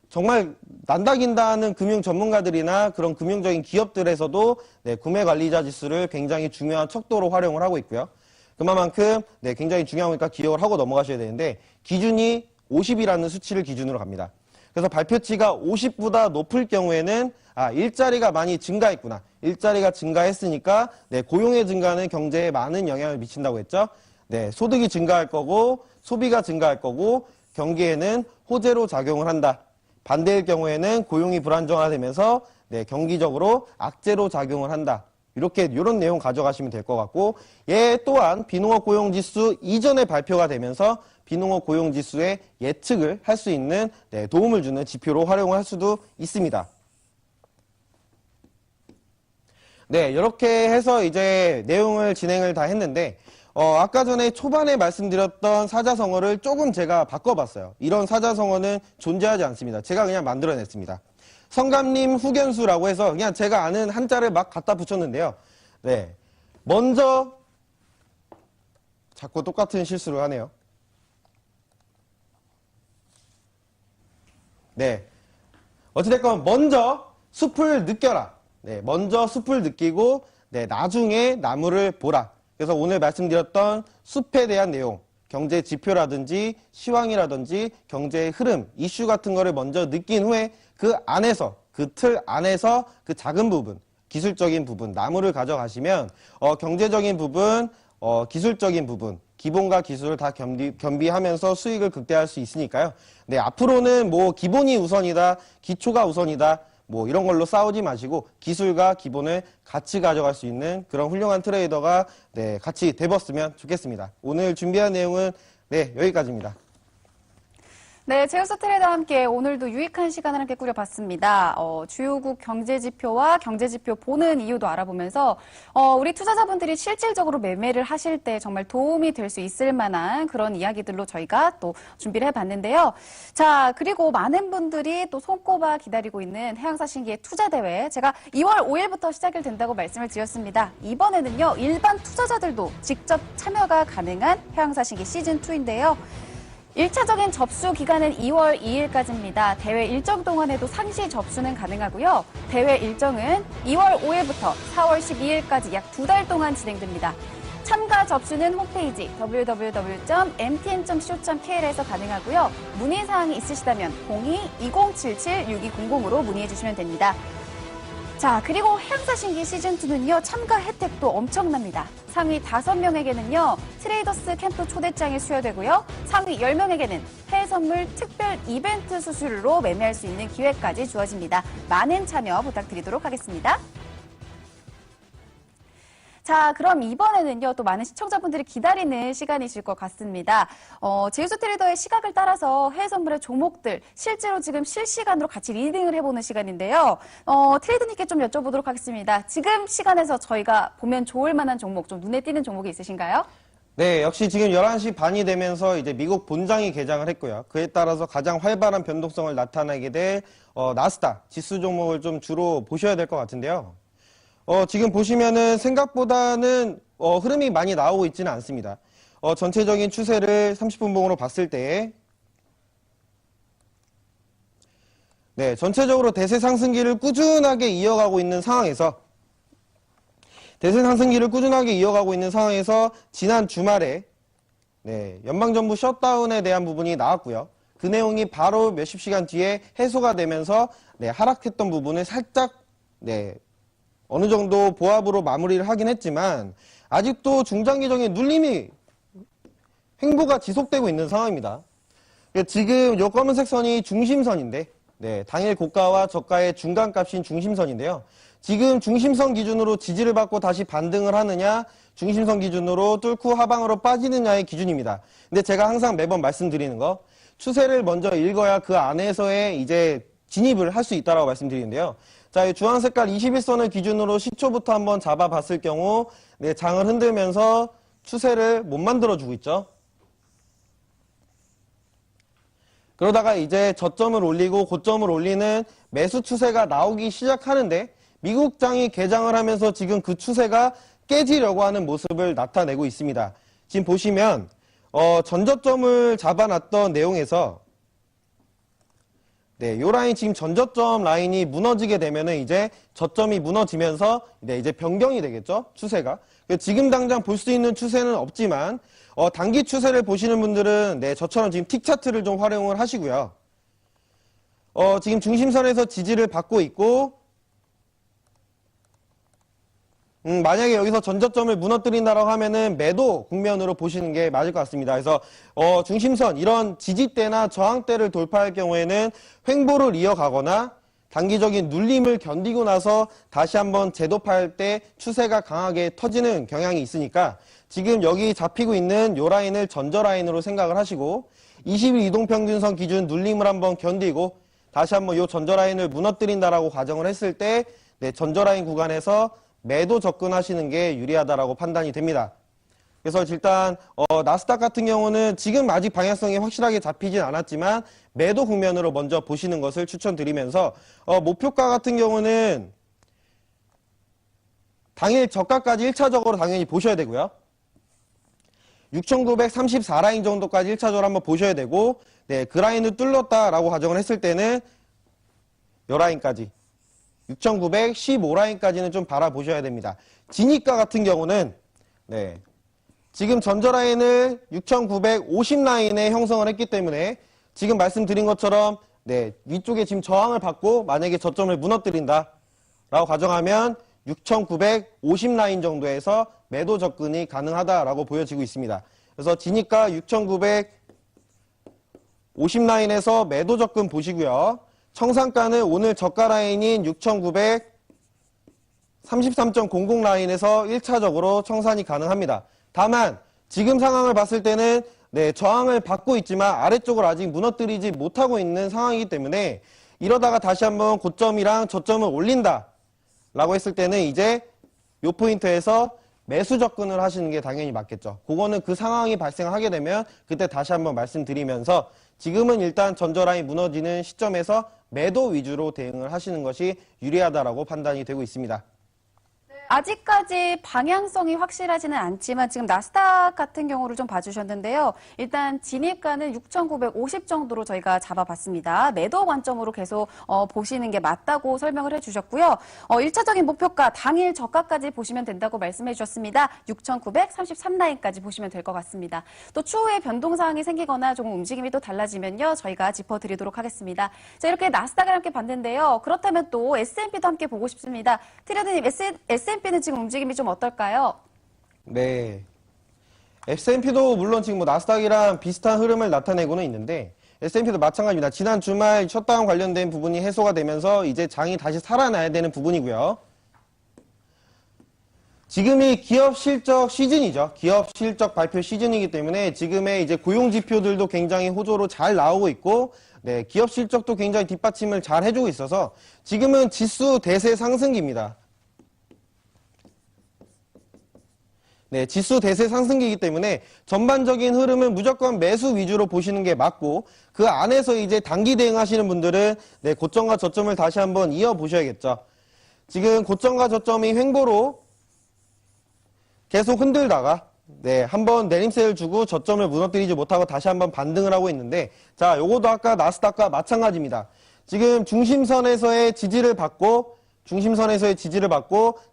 정말 난다긴다는 금융 전문가들이나 그런 금융적인 기업들에서도 구매 관리자 지수를 굉장히 중요한 척도로 활용을 하고 있고요. 그만큼 굉장히 중요하니까 기억을 하고 넘어가셔야 되는데 기준이 50이라는 수치를 기준으로 갑니다. 그래서 발표치가 50보다 높을 경우에는 일자리가 많이 증가했구나. 일자리가 증가했으니까 고용의 증가는 경제에 많은 영향을 미친다고 했죠. 소득이 증가할 거고 소비가 증가할 거고 경기에는 호재로 작용을 한다. 반대일 경우에는 고용이 불안정화되면서 경기적으로 악재로 작용을 한다. 이런 내용 가져가시면 될 것 같고 얘 또한 비농업 고용지수 이전에 발표가 되면서 비농업 고용지수의 예측을 할 수 있는 도움을 주는 지표로 활용을 할 수도 있습니다. 이렇게 해서 이제 내용을 진행을 다 했는데 아까 전에 초반에 말씀드렸던 사자성어를 조금 제가 바꿔봤어요. 이런 사자성어는 존재하지 않습니다. 제가 그냥 만들어냈습니다. 성감님 후견수라고 해서 그냥 제가 아는 한자를 막 갖다 붙였는데요. 먼저 자꾸 똑같은 실수를 하네요. 어찌됐건 먼저 숲을 느껴라. 먼저 숲을 느끼고 나중에 나무를 보라. 그래서 오늘 말씀드렸던 숲에 대한 내용, 경제 지표라든지 시황이라든지 경제의 흐름, 이슈 같은 거를 먼저 느낀 후에 그 안에서, 그 틀 안에서 그 작은 부분, 기술적인 부분, 나무를 가져가시면 경제적인 부분, 기술적인 부분, 기본과 기술을 다 겸비하면서 수익을 극대화할 수 있으니까요. 앞으로는 뭐 기본이 우선이다, 기초가 우선이다, 뭐 이런 걸로 싸우지 마시고 기술과 기본을 같이 가져갈 수 있는 그런 훌륭한 트레이더가 같이 돼봤으면 좋겠습니다. 오늘 준비한 내용은 여기까지입니다. 네, 제우스 트레이더와 함께 오늘도 유익한 시간을 함께 꾸려봤습니다. 주요국 경제지표와 경제지표 보는 이유도 알아보면서 우리 투자자분들이 실질적으로 매매를 하실 때 정말 도움이 될 수 있을 만한 그런 이야기들로 저희가 또 준비를 해봤는데요. 자, 그리고 많은 분들이 또 손꼽아 기다리고 있는 해양사신기의 투자대회, 제가 2월 5일부터 시작이 된다고 말씀을 드렸습니다. 이번에는요, 일반 투자자들도 직접 참여가 가능한 해양사신기 시즌2인데요. 1차적인 접수 기간은 2월 2일까지입니다. 대회 일정 동안에도 상시 접수는 가능하고요. 대회 일정은 2월 5일부터 4월 12일까지 약 2달 동안 진행됩니다. 참가 접수는 홈페이지 www.mtn.co.kr에서 가능하고요. 문의사항이 있으시다면 02-2077-6200으로 문의해 주시면 됩니다. 자, 그리고 해양사신기 시즌2는요, 참가 혜택도 엄청납니다. 상위 5명에게는요, 트레이더스 캠프 초대장이 수여되고요, 상위 10명에게는 해외 선물 특별 이벤트 수수료로 매매할 수 있는 기회까지 주어집니다. 많은 참여 부탁드리도록 하겠습니다. 자, 그럼 이번에는요, 또 많은 시청자분들이 기다리는 시간이실 것 같습니다. 제우스 트레이더의 시각을 따라서 해외 선물의 종목들, 실제로 지금 실시간으로 같이 리딩을 해보는 시간인데요. 트레이더님께 좀 여쭤보도록 하겠습니다. 지금 시간에서 저희가 보면 좋을 만한 종목, 좀 눈에 띄는 종목이 있으신가요? 네, 역시 지금 11시 반이 되면서 이제 미국 본장이 개장을 했고요. 그에 따라서 가장 활발한 변동성을 나타내게 될 나스닥 지수 종목을 좀 주로 보셔야 될 것 같은데요. 지금 보시면은 생각보다는 흐름이 많이 나오고 있지는 않습니다. 전체적인 추세를 30분 봉으로 봤을 때, 네, 전체적으로 대세 상승기를 꾸준하게 이어가고 있는 상황에서, 지난 주말에, 네, 연방정부 셧다운에 대한 부분이 나왔고요. 그 내용이 바로 몇십 시간 뒤에 해소가 되면서, 네, 하락했던 부분을 살짝, 네, 어느 정도 보합으로 마무리를 하긴 했지만 아직도 중장기적인 눌림이 횡보가 지속되고 있는 상황입니다. 지금 요 검은색 선이 중심선인데, 네, 당일 고가와 저가의 중간값인 중심선인데요. 지금 중심선 기준으로 지지를 받고 다시 반등을 하느냐, 중심선 기준으로 뚫고 하방으로 빠지느냐의 기준입니다. 근데 제가 항상 매번 말씀드리는 거, 추세를 먼저 읽어야 그 안에서의 이제 진입을 할 수 있다라고 말씀드리는데요. 자, 이 주황 색깔 21선을 기준으로 시초부터 한번 잡아봤을 경우, 네, 장을 흔들면서 추세를 못 만들어주고 있죠. 그러다가 이제 저점을 올리고 고점을 올리는 매수 추세가 나오기 시작하는데, 미국장이 개장을 하면서 지금 그 추세가 깨지려고 하는 모습을 나타내고 있습니다. 지금 보시면, 전저점을 잡아놨던 내용에서, 네, 요 라인 지금 전저점 라인이 무너지게 되면은 이제 저점이 무너지면서 네, 이제 변경이 되겠죠, 추세가. 지금 당장 볼 수 있는 추세는 없지만 단기 추세를 보시는 분들은 네, 저처럼 지금 틱 차트를 좀 활용을 하시고요. 지금 중심선에서 지지를 받고 있고, 만약에 여기서 전저점을 무너뜨린다라고 하면은 매도 국면으로 보시는 게 맞을 것 같습니다. 그래서 중심선 이런 지지대나 저항대를 돌파할 경우에는 횡보를 이어가거나 단기적인 눌림을 견디고 나서 다시 한번 재도파할 때 추세가 강하게 터지는 경향이 있으니까 지금 여기 잡히고 있는 요 라인을 전저 라인으로 생각을 하시고 20일 이동평균선 기준 눌림을 한번 견디고 다시 한번 요 전저 라인을 무너뜨린다라고 가정을 했을 때 네, 전저 라인 구간에서 매도 접근하시는 게 유리하다라고 판단이 됩니다. 그래서 일단 나스닥 같은 경우는 지금 아직 방향성이 확실하게 잡히진 않았지만 매도 국면으로 먼저 보시는 것을 추천드리면서 목표가 같은 경우는 당일 저가까지 1차적으로 당연히 보셔야 되고요. 6,934라인 정도까지 1차적으로 한번 보셔야 되고, 네, 그 라인을 뚫렸다라고 가정을 했을 때는 요 라인까지 6,915라인까지는 좀 바라보셔야 됩니다. 지니가 같은 경우는 네, 지금 전저라인을 6,950라인에 형성을 했기 때문에 지금 말씀드린 것처럼 네, 위쪽에 지금 저항을 받고 만약에 저점을 무너뜨린다 라고 가정하면 6,950라인 정도에서 매도 접근이 가능하다라고 보여지고 있습니다. 그래서 지니가 6,950라인에서 매도 접근 보시고요. 청산가는 오늘 저가 라인인 6,933.00 라인에서 1차적으로 청산이 가능합니다. 다만 지금 상황을 봤을 때는 네, 저항을 받고 있지만 아래쪽을 아직 무너뜨리지 못하고 있는 상황이기 때문에 이러다가 다시 한번 고점이랑 저점을 올린다 라고 했을 때는 이제 요 포인트에서 매수 접근을 하시는 게 당연히 맞겠죠. 그거는 그 상황이 발생하게 되면 그때 다시 한번 말씀드리면서 지금은 일단 전저라인 무너지는 시점에서 매도 위주로 대응을 하시는 것이 유리하다라고 판단이 되고 있습니다. 아직까지 방향성이 확실하지는 않지만 지금 나스닥 같은 경우를 좀 봐주셨는데요. 일단 진입가는 6,950 정도로 저희가 잡아봤습니다. 매도 관점으로 계속 보시는 게 맞다고 설명을 해주셨고요. 1차적인 목표가 당일 저가까지 보시면 된다고 말씀해 주셨습니다. 6,933라인까지 보시면 될 것 같습니다. 또 추후에 변동사항이 생기거나 조금 움직임이 또 달라지면요. 저희가 짚어드리도록 하겠습니다. 자, 이렇게 나스닥을 함께 봤는데요. 그렇다면 또 S&P도 함께 보고 싶습니다. 트레이더님, S&P는 지금 움직임이 좀 어떨까요? 네. S&P도 물론 지금 뭐 나스닥이랑 비슷한 흐름을 나타내고는 있는데 S&P도 마찬가지입니다. 지난 주말 셧다운 관련된 부분이 해소가 되면서 이제 장이 다시 살아나야 되는 부분이고요. 지금이 기업 실적 시즌이죠. 기업 실적 발표 시즌이기 때문에 지금의 이제 고용 지표들도 굉장히 호조로 잘 나오고 있고, 네, 기업 실적도 굉장히 뒷받침을 잘 해주고 있어서 지금은 지수 대세 상승기입니다. 네, 지수 대세 상승기이기 때문에 전반적인 흐름은 무조건 매수 위주로 보시는 게 맞고 그 안에서 이제 단기 대응하시는 분들은 네, 고점과 저점을 다시 한번 이어보셔야겠죠. 지금 고점과 저점이 횡보로 계속 흔들다가 네, 한번 내림세를 주고 저점을 무너뜨리지 못하고 다시 한번 반등을 하고 있는데 자, 요것도 아까 나스닥과 마찬가지입니다. 지금 중심선에서의 지지를 받고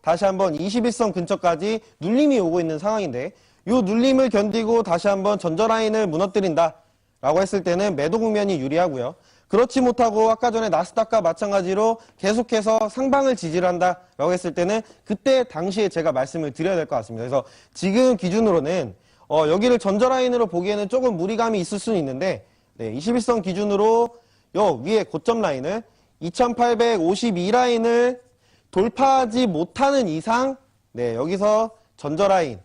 다시 한번 21선 근처까지 눌림이 오고 있는 상황인데 이 눌림을 견디고 다시 한번 전저라인을 무너뜨린다 라고 했을 때는 매도 국면이 유리하고요. 그렇지 못하고 아까 전에 나스닥과 마찬가지로 계속해서 상방을 지지를 한다 라고 했을 때는 그때 당시에 제가 말씀을 드려야 될 것 같습니다. 그래서 지금 기준으로는 여기를 전저라인으로 보기에는 조금 무리감이 있을 수는 있는데 네, 21선 기준으로 요 위에 고점 라인을 2852라인을 돌파하지 못하는 이상 네, 여기서 전저라인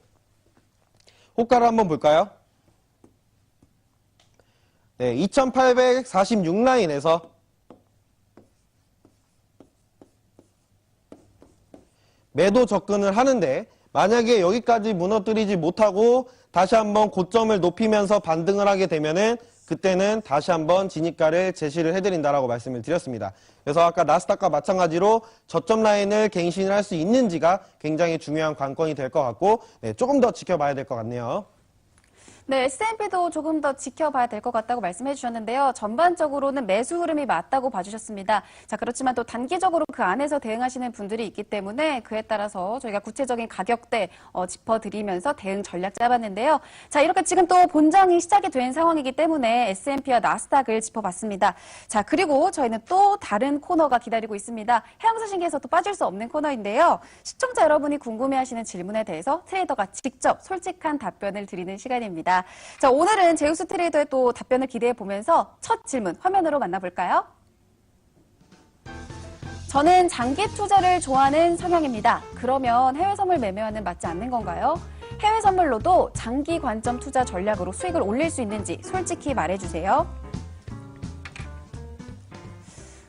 호가를 한번 볼까요? 네, 2846라인에서 매도 접근을 하는데 만약에 여기까지 무너뜨리지 못하고 다시 한번 고점을 높이면서 반등을 하게 되면은 그때는 다시 한번 진입가를 제시를 해드린다라고 말씀을 드렸습니다. 그래서 아까 나스닥과 마찬가지로 저점 라인을 갱신을 할 수 있는지가 굉장히 중요한 관건이 될 것 같고 네, 조금 더 지켜봐야 될 것 같네요. 네, S&P도 조금 더 지켜봐야 될 것 같다고 말씀해 주셨는데요. 전반적으로는 매수 흐름이 맞다고 봐주셨습니다. 자, 그렇지만 또 단기적으로 그 안에서 대응하시는 분들이 있기 때문에 그에 따라서 저희가 구체적인 가격대 짚어드리면서 대응 전략 짜봤는데요. 자, 이렇게 지금 또 본장이 시작이 된 상황이기 때문에 S&P와 나스닥을 짚어봤습니다. 자, 그리고 저희는 또 다른 코너가 기다리고 있습니다. 해양사신기에서 또 빠질 수 없는 코너인데요. 시청자 여러분이 궁금해하시는 질문에 대해서 트레이더가 직접 솔직한 답변을 드리는 시간입니다. 자, 오늘은 제우스 트레이더의 또 답변을 기대해 보면서 첫 질문 화면으로 만나볼까요? 저는 장기 투자를 좋아하는 성향입니다. 그러면 해외 선물 매매와는 맞지 않는 건가요? 해외 선물로도 장기 관점 투자 전략으로 수익을 올릴 수 있는지 솔직히 말해주세요.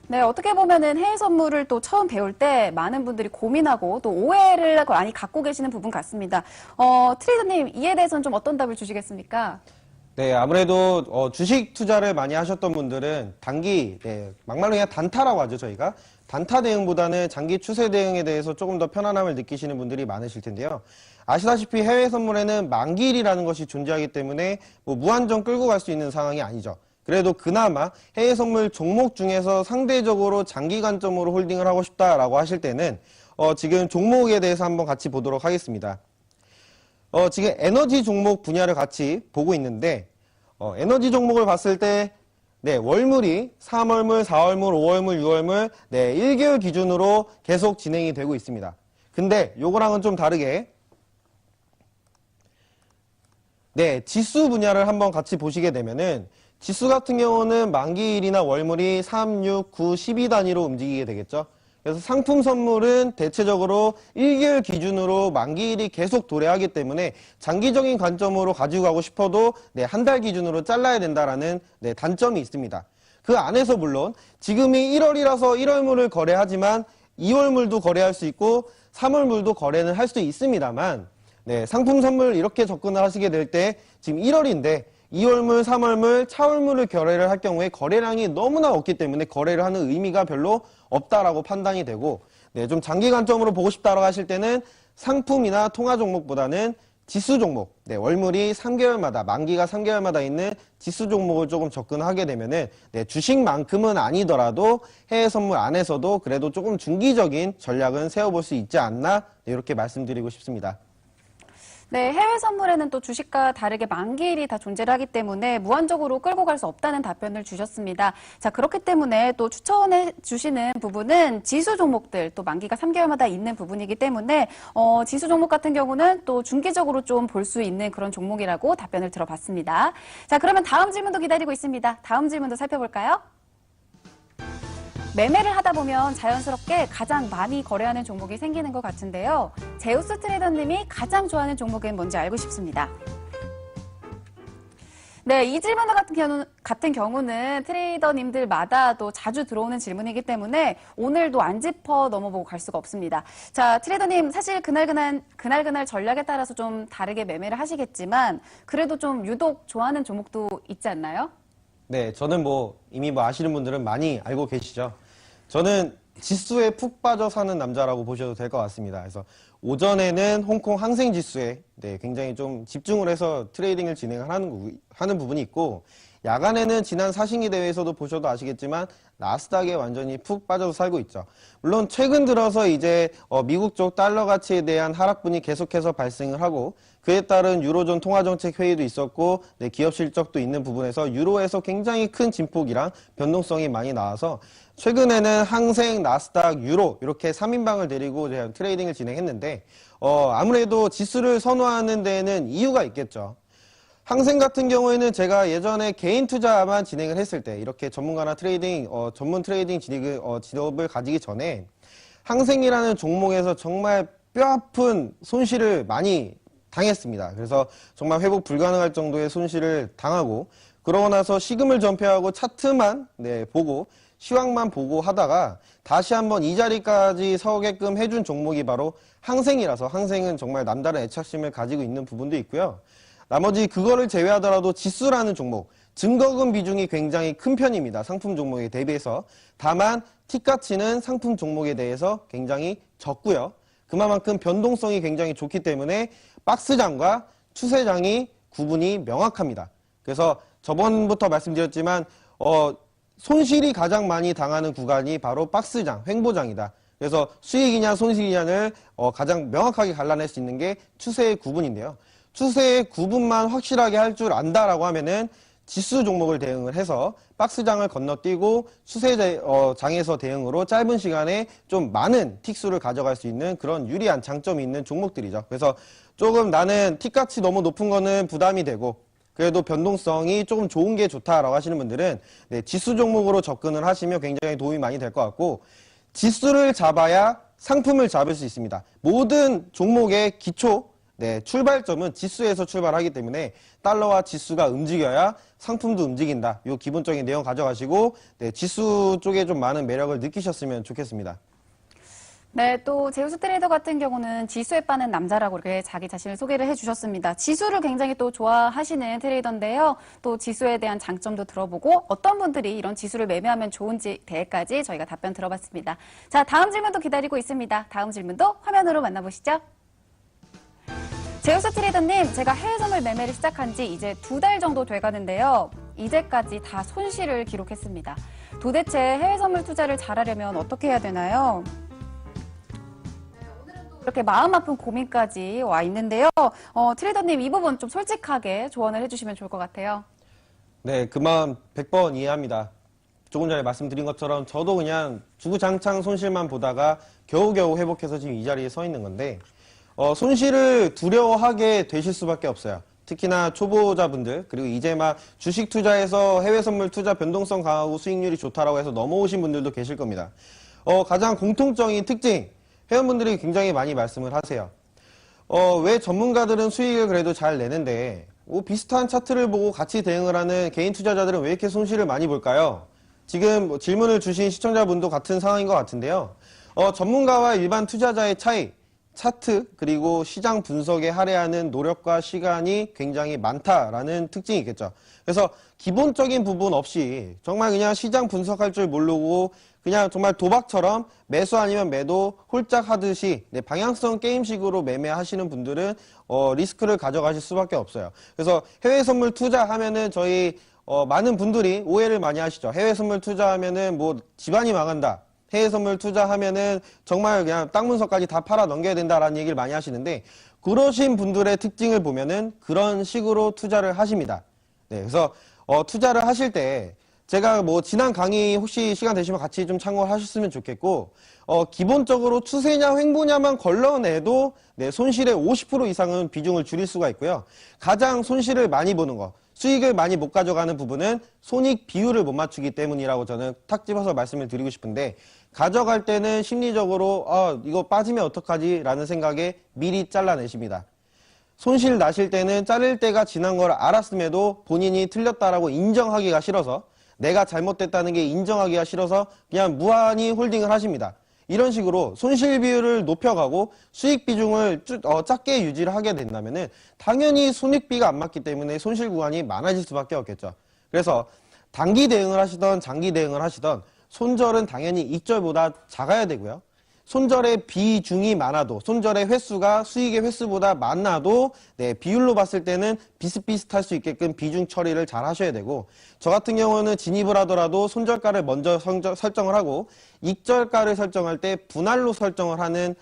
네, 어떻게 보면은 해외 선물을 또 처음 배울 때 많은 분들이 고민하고 또 오해를 많이 갖고 계시는 부분 같습니다. 트레이더님, 이에 대해서는 좀 어떤 답을 주시겠습니까? 네, 아무래도 주식 투자를 많이 하셨던 분들은 단기, 네, 막말로 그냥 단타라고 하죠, 저희가. 단타 대응보다는 장기 추세 대응에 대해서 조금 더 편안함을 느끼시는 분들이 많으실 텐데요. 아시다시피 해외 선물에는 만기일이라는 것이 존재하기 때문에 뭐 무한정 끌고 갈 수 있는 상황이 아니죠. 그래도 그나마 해외 선물 종목 중에서 상대적으로 장기 관점으로 홀딩을 하고 싶다라고 하실 때는 지금 종목에 대해서 한번 같이 보도록 하겠습니다. 지금 에너지 종목 분야를 같이 보고 있는데 에너지 종목을 봤을 때 네, 월물이 3월물, 4월물, 5월물, 6월물 네, 1개월 기준으로 계속 진행이 되고 있습니다. 근데 요거랑은 좀 다르게 네, 지수 분야를 한번 같이 보시게 되면은 지수 같은 경우는 만기일이나 월물이 3, 6, 9, 12 단위로 움직이게 되겠죠. 그래서 상품 선물은 대체적으로 1개월 기준으로 만기일이 계속 도래하기 때문에 장기적인 관점으로 가지고 가고 싶어도 네, 한 달 기준으로 잘라야 된다라는 네, 단점이 있습니다. 그 안에서 물론 지금이 1월이라서 1월물을 거래하지만 2월물도 거래할 수 있고 3월물도 거래는 할 수 있습니다만 네, 상품 선물 이렇게 접근을 하시게 될 때 지금 1월인데 2월물, 3월물, 차월물을 거래를 할 경우에 거래량이 너무나 없기 때문에 거래를 하는 의미가 별로 없다라고 판단이 되고 네, 좀 장기 관점으로 보고 싶다라고 하실 때는 상품이나 통화 종목보다는 지수 종목, 네, 월물이 3개월마다, 만기가 3개월마다 있는 지수 종목을 조금 접근하게 되면은 네, 주식만큼은 아니더라도 해외 선물 안에서도 그래도 조금 중기적인 전략은 세워볼 수 있지 않나 네, 이렇게 말씀드리고 싶습니다. 네, 해외 선물에는 또 주식과 다르게 만기일이 다 존재를 하기 때문에 무한적으로 끌고 갈 수 없다는 답변을 주셨습니다. 자, 그렇기 때문에 또 추천해 주시는 부분은 지수 종목들, 또 만기가 3개월마다 있는 부분이기 때문에 지수 종목 같은 경우는 또 중기적으로 좀 볼 수 있는 그런 종목이라고 답변을 들어봤습니다. 자, 그러면 다음 질문도 기다리고 있습니다. 다음 질문도 살펴볼까요? 매매를 하다 보면 자연스럽게 가장 많이 거래하는 종목이 생기는 것 같은데요. 제우스 트레이더님이 가장 좋아하는 종목은 뭔지 알고 싶습니다. 네, 이 질문 같은 경우는 트레이더님들마다 또 자주 들어오는 질문이기 때문에 오늘도 안 짚어 넘어보고 갈 수가 없습니다. 자, 트레이더님 사실 그날 전략에 따라서 좀 다르게 매매를 하시겠지만 그래도 좀 유독 좋아하는 종목도 있지 않나요? 네, 저는 이미 아시는 분들은 많이 알고 계시죠. 저는 지수에 푹 빠져 사는 남자라고 보셔도 될 것 같습니다. 그래서 오전에는 홍콩 항생 지수에 네, 굉장히 좀 집중을 해서 트레이딩을 하는 부분이 있고, 야간에는 지난 사신기 대회에서도 보셔도 아시겠지만 나스닥에 완전히 푹 빠져서 살고 있죠. 물론 최근 들어서 이제 미국 쪽 달러 가치에 대한 하락분이 계속해서 발생을 하고 그에 따른 유로존 통화정책 회의도 있었고 네, 기업 실적도 있는 부분에서 유로에서 굉장히 큰 진폭이랑 변동성이 많이 나와서 최근에는 항생, 나스닥, 유로 이렇게 3인방을 데리고 제가 트레이딩을 진행했는데 아무래도 지수를 선호하는 데에는 이유가 있겠죠. 항생 같은 경우에는 제가 예전에 개인 투자만 진행을 했을 때 이렇게 전문가나 전문 트레이딩 직업을 가지기 전에 항생이라는 종목에서 정말 뼈아픈 손실을 많이 당했습니다. 그래서 정말 회복 불가능할 정도의 손실을 당하고 그러고 나서 시금을 전폐하고 차트만 보고 시황만 보고 하다가 다시 한번 이 자리까지 서게끔 해준 종목이 바로 항생이라서 항생은 정말 남다른 애착심을 가지고 있는 부분도 있고요. 나머지 그거를 제외하더라도 지수라는 종목, 증거금 비중이 굉장히 큰 편입니다. 상품 종목에 대비해서. 다만 T가치는 상품 종목에 대해서 굉장히 적고요. 그만큼 변동성이 굉장히 좋기 때문에 박스장과 추세장이 구분이 명확합니다. 그래서 저번부터 말씀드렸지만 손실이 가장 많이 당하는 구간이 바로 박스장, 횡보장이다. 그래서 수익이냐 손실이냐를 가장 명확하게 갈라낼 수 있는 게 추세의 구분인데요. 추세의 구분만 확실하게 할 줄 안다라고 하면은 지수 종목을 대응을 해서 박스장을 건너뛰고 추세장에서 대응으로 짧은 시간에 좀 많은 틱수를 가져갈 수 있는 그런 유리한 장점이 있는 종목들이죠. 그래서 조금 나는 틱값이 너무 높은 거는 부담이 되고 그래도 변동성이 조금 좋은 게 좋다라고 하시는 분들은 지수 종목으로 접근을 하시면 굉장히 도움이 많이 될 것 같고 지수를 잡아야 상품을 잡을 수 있습니다. 모든 종목의 기초 출발점은 지수에서 출발하기 때문에 달러와 지수가 움직여야 상품도 움직인다. 이 기본적인 내용 가져가시고 지수 쪽에 좀 많은 매력을 느끼셨으면 좋겠습니다. 네, 또 제우스 트레이더 같은 경우는 지수에 빠는 남자라고 이렇게 자기 자신을 소개를 해주셨습니다. 지수를 굉장히 또 좋아하시는 트레이더인데요. 또 지수에 대한 장점도 들어보고 어떤 분들이 이런 지수를 매매하면 좋은지 대해까지 저희가 답변 들어봤습니다. 자, 다음 질문도 기다리고 있습니다. 다음 질문도 화면으로 만나보시죠. 제우스 트레이더님, 제가 해외 선물 매매를 시작한 지 이제 2달 정도 돼가는데요. 이제까지 다 손실을 기록했습니다. 도대체 해외 선물 투자를 잘하려면 어떻게 해야 되나요? 오늘은 또 이렇게 마음 아픈 고민까지 와 있는데요. 트레이더님, 이 부분 좀 솔직하게 조언을 해주시면 좋을 것 같아요. 네, 그 마음 100번 이해합니다. 조금 전에 말씀드린 것처럼 저도 그냥 주구장창 손실만 보다가 겨우겨우 회복해서 지금 이 자리에 서 있는 건데 손실을 두려워하게 되실 수밖에 없어요. 특히나 초보자분들 그리고 이제 막 주식 투자에서 해외 선물 투자 변동성 강하고 수익률이 좋다라고 해서 넘어오신 분들도 계실 겁니다. 가장 공통적인 특징, 회원분들이 굉장히 많이 말씀을 하세요. 왜 전문가들은 수익을 그래도 잘 내는데, 비슷한 차트를 보고 같이 대응을 하는 개인 투자자들은 왜 이렇게 손실을 많이 볼까요? 지금 질문을 주신 시청자분도 같은 상황인 것 같은데요. 전문가와 일반 투자자의 차이, 차트, 그리고 시장 분석에 할애하는 노력과 시간이 굉장히 많다라는 특징이 있겠죠. 그래서 기본적인 부분 없이 정말 그냥 시장 분석할 줄 모르고 그냥 정말 도박처럼 매수 아니면 매도 홀짝 하듯이 방향성 게임식으로 매매하시는 분들은 리스크를 가져가실 수밖에 없어요. 그래서 해외 선물 투자하면은 저희 많은 분들이 오해를 많이 하시죠. 해외 선물 투자하면은 뭐 집안이 망한다. 해외 선물 투자하면은 정말 그냥 땅 문서까지 다 팔아 넘겨야 된다라는 얘기를 많이 하시는데, 그러신 분들의 특징을 보면은 그런 식으로 투자를 하십니다. 네, 그래서 투자를 하실 때 제가 뭐 지난 강의 혹시 시간 되시면 같이 좀 참고하셨으면 좋겠고, 기본적으로 추세냐 횡보냐만 걸러내도 손실의 50% 이상은 비중을 줄일 수가 있고요. 가장 손실을 많이 보는 거, 수익을 많이 못 가져가는 부분은 손익 비율을 못 맞추기 때문이라고 저는 탁 집어서 말씀을 드리고 싶은데, 가져갈 때는 심리적으로 이거 빠지면 어떡하지? 라는 생각에 미리 잘라내십니다. 손실 나실 때는 자를 때가 지난 걸 알았음에도 본인이 틀렸다라고 인정하기가 싫어서, 내가 잘못됐다는 게 인정하기가 싫어서 그냥 무한히 홀딩을 하십니다. 이런 식으로 손실 비율을 높여가고 수익 비중을 작게 유지를 하게 된다면은 당연히 손익비가 안 맞기 때문에 손실 구간이 많아질 수밖에 없겠죠. 그래서 단기 대응을 하시던 장기 대응을 하시던 손절은 당연히 익절보다 작아야 되고요. 손절의 비중이 많아도, 손절의 횟수가 수익의 횟수보다 많아도 비율로 봤을 때는 비슷비슷할 수 있게끔 비중 처리를 잘 하셔야 되고, 저 같은 경우는 진입을 하더라도 손절가를 먼저 설정을 하고 익절가를 설정할 때 분할로 설정을 하는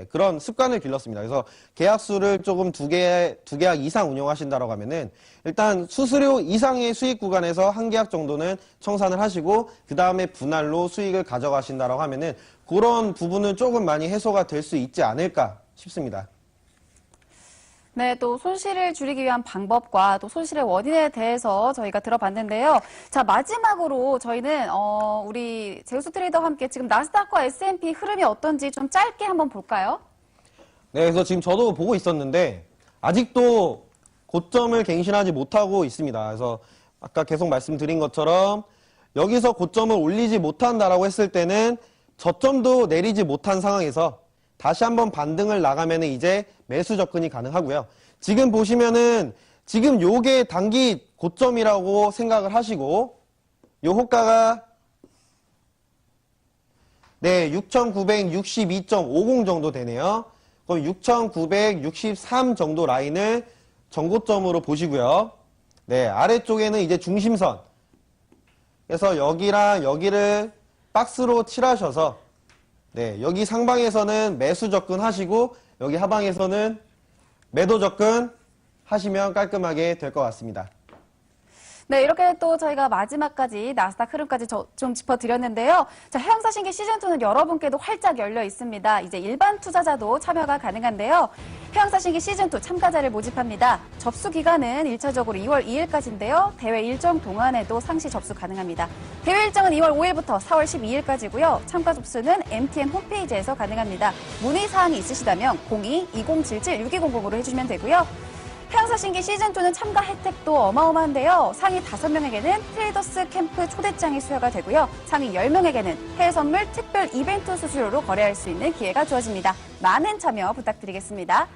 그런 습관을 길렀습니다. 그래서 계약수를 조금 두 계약 이상 운용하신다고 하면은 일단 수수료 이상의 수익 구간에서 한 계약 정도는 청산을 하시고 그 다음에 분할로 수익을 가져가신다고 하면은 그런 부분은 조금 많이 해소가 될 수 있지 않을까 싶습니다. 네, 또 손실을 줄이기 위한 방법과 또 손실의 원인에 대해서 저희가 들어봤는데요. 자, 마지막으로 저희는 우리 제우스 트레이더와 함께 지금 나스닥과 S&P 흐름이 어떤지 좀 짧게 한번 볼까요? 네, 그래서 지금 저도 보고 있었는데 아직도 고점을 갱신하지 못하고 있습니다. 그래서 아까 계속 말씀드린 것처럼 여기서 고점을 올리지 못한다라고 했을 때는 저점도 내리지 못한 상황에서 다시 한번 반등을 나가면 이제 매수 접근이 가능하고요. 지금 보시면은 지금 요게 단기 고점이라고 생각을 하시고 요 호가가 6,962.50 정도 되네요. 그럼 6,963 정도 라인을 정고점으로 보시고요. 아래쪽에는 이제 중심선. 그래서 여기랑 여기를 박스로 칠하셔서 여기 상방에서는 매수 접근 하시고 여기 하방에서는 매도 접근 하시면 깔끔하게 될 것 같습니다. 네, 이렇게 또 저희가 마지막까지 나스닥 흐름까지 좀 짚어드렸는데요. 자, 해양사신기 시즌2는 여러분께도 활짝 열려 있습니다. 이제 일반 투자자도 참여가 가능한데요. 해양사신기 시즌2 참가자를 모집합니다. 접수 기간은 1차적으로 2월 2일까지인데요. 대회 일정 동안에도 상시 접수 가능합니다. 대회 일정은 2월 5일부터 4월 12일까지고요. 참가 접수는 MTN 홈페이지에서 가능합니다. 문의사항이 있으시다면 02-2077-6200으로 해주시면 되고요. 해양사신기 시즌2는 참가 혜택도 어마어마한데요. 상위 5명에게는 트레이더스 캠프 초대장이 수여가 되고요. 상위 10명에게는 해외 선물 특별 이벤트 수수료로 거래할 수 있는 기회가 주어집니다. 많은 참여 부탁드리겠습니다.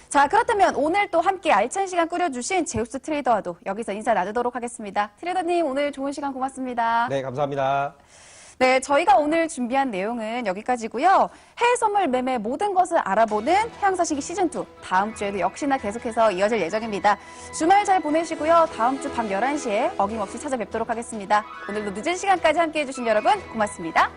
자, 그렇다면 오늘 또 함께 알찬 시간 꾸려주신 제우스 트레이더와도 여기서 인사 나누도록 하겠습니다. 트레이더님, 오늘 좋은 시간 고맙습니다. 네, 감사합니다. 네, 저희가 오늘 준비한 내용은 여기까지고요. 해외 선물 매매 모든 것을 알아보는 해양사신기 시즌2 다음 주에도 역시나 계속해서 이어질 예정입니다. 주말 잘 보내시고요. 다음 주 밤 11시에 어김없이 찾아뵙도록 하겠습니다. 오늘도 늦은 시간까지 함께해 주신 여러분 고맙습니다.